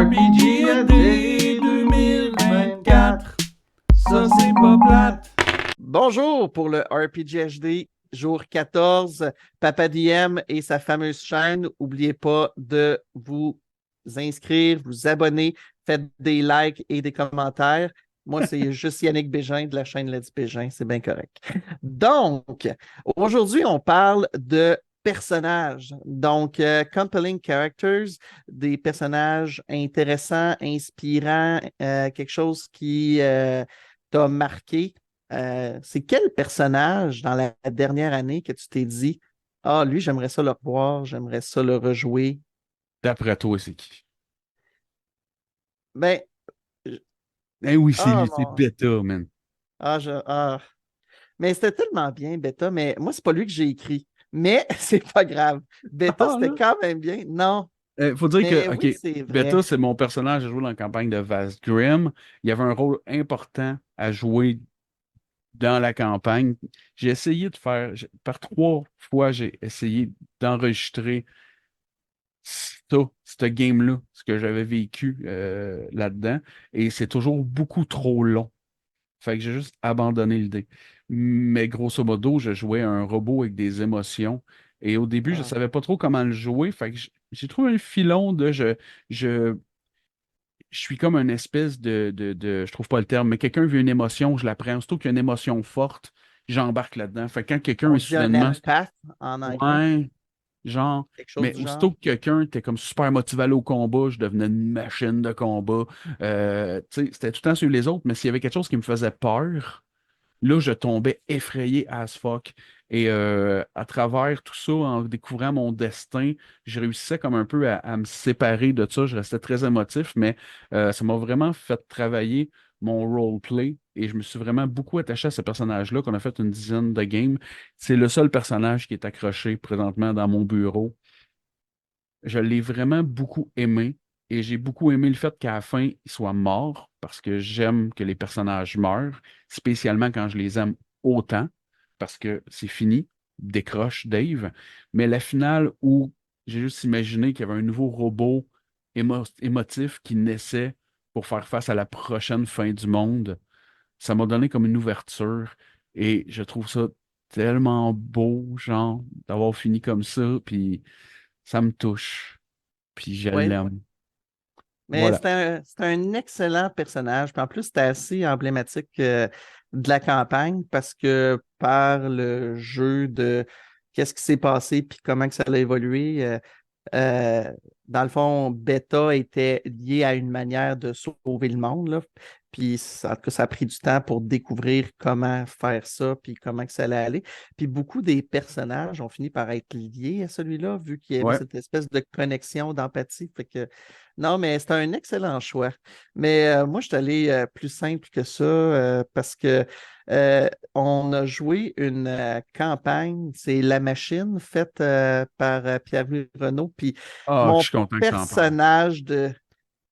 RPGAD 2024, ça c'est pas plate. Bonjour pour le RPGHD jour 14. Papa DM et sa fameuse chaîne. N'oubliez pas de vous inscrire, vous abonner, faites des likes et des commentaires. Moi, c'est juste Yannick Bégin de la chaîne Let's Bégin, c'est bien correct. Donc, aujourd'hui, on parle de personnages. Donc, compelling characters, des personnages intéressants, inspirants, quelque chose qui t'a marqué. C'est quel personnage dans la dernière année que tu t'es dit, ah, lui, j'aimerais ça le revoir, j'aimerais ça le rejouer? D'après toi, c'est qui? Ben, je- Eh oui, c'est ah, lui, c'est mon, Beta, man. ah. Mais c'était tellement bien, Beta, mais moi, c'est pas lui que j'ai écrit. Mais c'est pas grave. Beta, Ah, c'était là. quand même bien. Non, Faut dire que, mais oui, OK, c'est Beta, vrai. c'est mon personnage à jouer dans la campagne de Vazgrim. Il y avait un rôle important à jouer dans la campagne. J'ai essayé de faire, par 3 fois, j'ai essayé d'enregistrer ça, ce game-là, ce que j'avais vécu là-dedans, et c'est toujours beaucoup trop long. Fait que j'ai juste abandonné l'idée. Mais grosso modo, je jouais un robot avec des émotions. Et au début, je Ah, savais pas trop comment le jouer. Fait que j'ai trouvé un filon de je, je suis comme une espèce je trouve pas le terme, mais quelqu'un veut une émotion, je la prends. Surtout qu'il y a une émotion forte, j'embarque là-dedans. Fait que quand quelqu'un on est dit un soudainement, empath en anglais, ouais, genre, quelque chose mais du genre. aussitôt que quelqu'un était comme super motivé à aller au combat, je devenais une machine de combat. Tu sais, c'était tout le temps sur les autres, mais s'il y avait quelque chose qui me faisait peur, là, je tombais effrayé as fuck. Et à travers tout ça, en découvrant mon destin, je réussissais comme un peu à me séparer de ça. Je restais très émotif, mais ça m'a vraiment fait travailler mon roleplay et je me suis vraiment beaucoup attaché à ce personnage-là qu'on a fait une dizaine de games. C'est le seul personnage qui est accroché présentement dans mon bureau. Je l'ai vraiment beaucoup aimé et j'ai beaucoup aimé le fait qu'à la fin, il soit mort parce que j'aime que les personnages meurent, spécialement quand je les aime autant parce que c'est fini, décroche Dave. Mais la finale où j'ai juste imaginé qu'il y avait un nouveau robot émotif qui naissait pour faire face à la prochaine fin du monde, ça m'a donné comme une ouverture et je trouve ça tellement beau, genre, d'avoir fini comme ça, puis ça me touche. Puis je Oui, l'aime. mais Voilà. c'était un excellent personnage. Puis en plus, c'était assez emblématique de la campagne parce que par le jeu de qu'est-ce qui s'est passé puis comment que ça a évolué, euh, dans le fond, Beta était lié à une manière de sauver le monde, là. Puis en tout cas, ça a pris du temps pour découvrir comment faire ça, puis comment que ça allait aller. Puis beaucoup des personnages ont fini par être liés à celui-là, vu qu'il y avait Ouais. cette espèce de connexion, d'empathie. Fait que non, mais c'était un excellent choix. Mais moi, je suis allé plus simple que ça parce que on a joué une campagne, c'est La Machine, faite par Pierre-Louis Renaud. Puis Ah, je mon suis content que tu en parles. personnage de.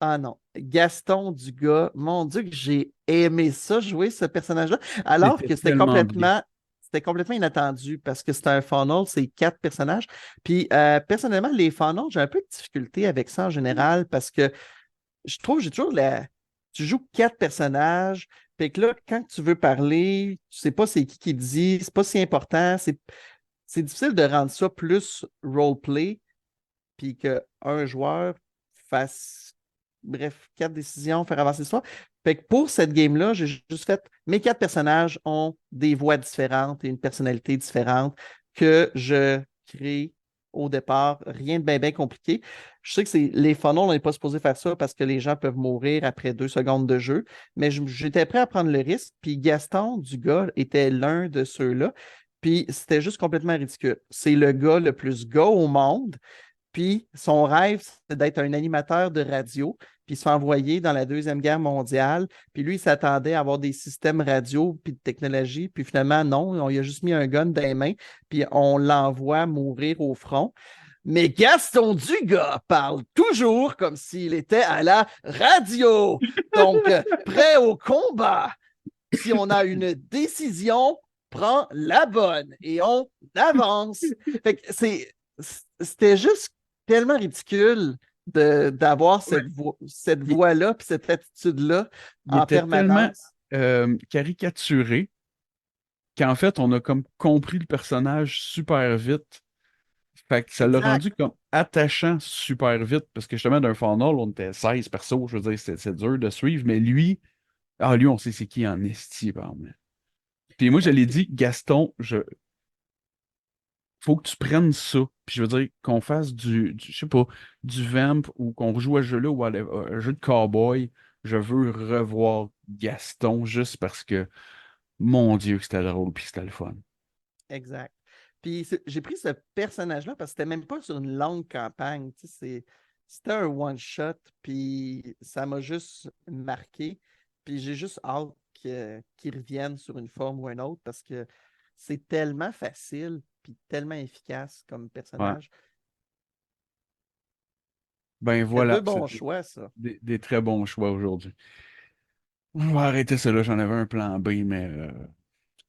Ah non, Gaston Dugas, mon Dieu, que j'ai aimé ça, jouer ce personnage-là, alors C'était que tellement bien. c'était complètement inattendu parce que c'est un funnel, c'est 4 personnages. Puis personnellement, les funnels, j'ai un peu de difficulté avec ça en général parce que je trouve, j'ai toujours la. Tu joues 4 personnages, puis que là, quand tu veux parler, tu sais pas c'est qui dit, c'est pas si important, c'est difficile de rendre ça plus roleplay, puis qu'un joueur fasse, bref, 4 décisions, faire avancer l'histoire. Fait que pour cette game-là, j'ai juste fait, mes 4 personnages ont des voix différentes et une personnalité différente que je crée au départ. Rien de bien, bien compliqué. Je sais que les funnels, on n'est pas supposé faire ça parce que les gens peuvent mourir après 2 secondes de jeu, mais j'étais prêt à prendre le risque. Puis Gaston Dugas était l'un de ceux-là. Puis c'était juste complètement ridicule. C'est le gars le plus gars au monde. Puis son rêve, c'est d'être un animateur de radio, puis il se fait envoyer dans la Deuxième Guerre mondiale. Puis lui, il s'attendait à avoir des systèmes radio, puis de technologie. Puis finalement, non, on lui a juste mis un gun dans les mains, puis on l'envoie mourir au front. Mais Gaston Dugas parle toujours comme s'il était à la radio. Donc, prêt au combat. Si on a une décision, prends la bonne et on avance. Fait que c'était juste tellement ridicule d'avoir Ouais. cette Il, voix-là puis cette attitude-là il en était tellement permanence. caricaturé qu'en fait, on a comme compris le personnage super vite. Fait que ça l'a Exact. rendu comme attachant super vite, parce que justement, d'un Funnel, on était 16 persos, je veux dire, c'est dur de suivre, mais lui, on sait c'est qui en esti, par exemple. Puis moi, je l'ai dit, Gaston, faut que tu prennes ça. Puis je veux dire, qu'on fasse je sais pas, du Vamp ou qu'on rejoue à ce jeu-là ou à un jeu de cowboy, je veux revoir Gaston juste parce que, mon Dieu, que c'était drôle puis c'était le fun. Exact. Puis j'ai pris ce personnage-là parce que c'était même pas sur une longue campagne. Tu sais, c'était un one-shot, puis ça m'a juste marqué. Puis j'ai juste hâte qu'il revienne sur une forme ou une autre parce que c'est tellement facile puis tellement efficace comme Ouais. personnage. Ben C'était deux voilà, bons c'était choix, ça. des très bons choix aujourd'hui. On va arrêter ça là, j'en avais un plan B, mais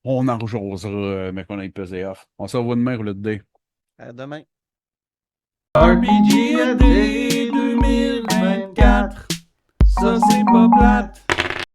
on en rejasera, mais qu'on ait pesé off. On se revoit demain, le dé. À demain. RPG a day.